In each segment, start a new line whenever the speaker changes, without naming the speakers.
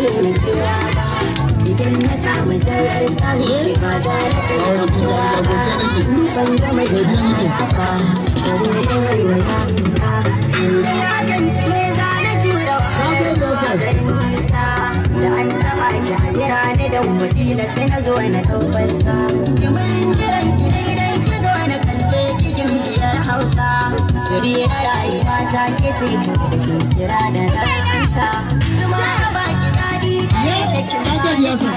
ke na kira ba idan na samu zarar sami ba za na taɓa kowa ba ban gama gida ba bari da waiwaya ba inda ya kan ne za na jura wa garin nisa da an taɓa ki a jira ni da wakila sai na zo na ɗaukansa jimirin jiran ki daidan ki zo na kalle cikin biyar hausa siri na rayuwa ta ke ce ki kira da ra'anta zuma ba ki daɗi ne ta kira da ta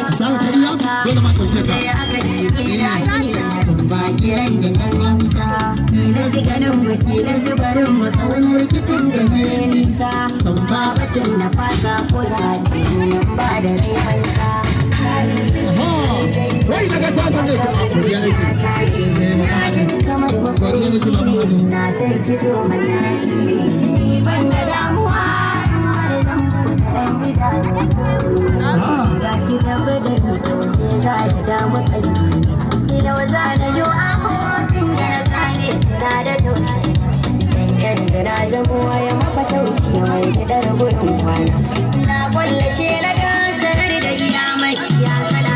kira ya aka yi kira ba kiran da nan amsa na ziganin wakila zubarin mu kawai rikicin da ne nisa sun ba batun na fasa ko zaci nan ba da refansa
wai daga kwasa ne ka asiriya ne
kamar mafarki ne na san ki zo mataki ban da damuwa da zan buɗe gida ba ki tafi da ni za ta damu kai yau za na yi abokin da na tsane na da tausayi yanzu na zamo ya mafatauci mai gidar gudun kwana na kwallashe na sanar da iya mai ya kala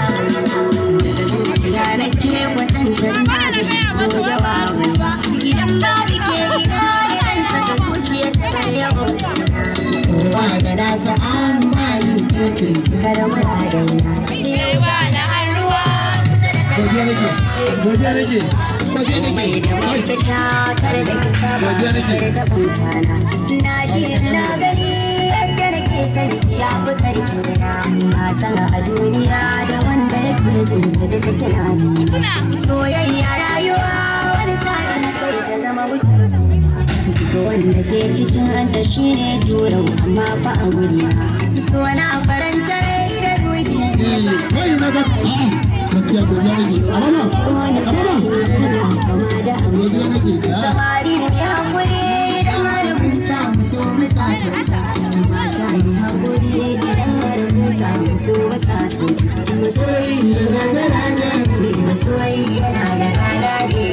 da zuciya na ke kwatantar masu ko jawabi idan ba ke ina idan saka zuciya ta bar yabo ba da nasa amani ke ce kada muradina yawa na hannuwa kusa da
godiya nake
kare da ki saba kare ta kuntana na ji na gani yadda nake sani ya fi karfi na ba sana a duniya da wanda yake zuwa da ta tunani soyayya rayuwa wani sa'in sai ta zama wutar ga wanda ke cikin ranta shine juran amma fa a guri so na faranta rai da ruhi
gaskiya godiya nake amana
samari ya hakuri idan har mun samu so mu sasu mata ne hakuri idan har mun samu so mu sasu masoyi na da rana ne masoyi yana da rana ne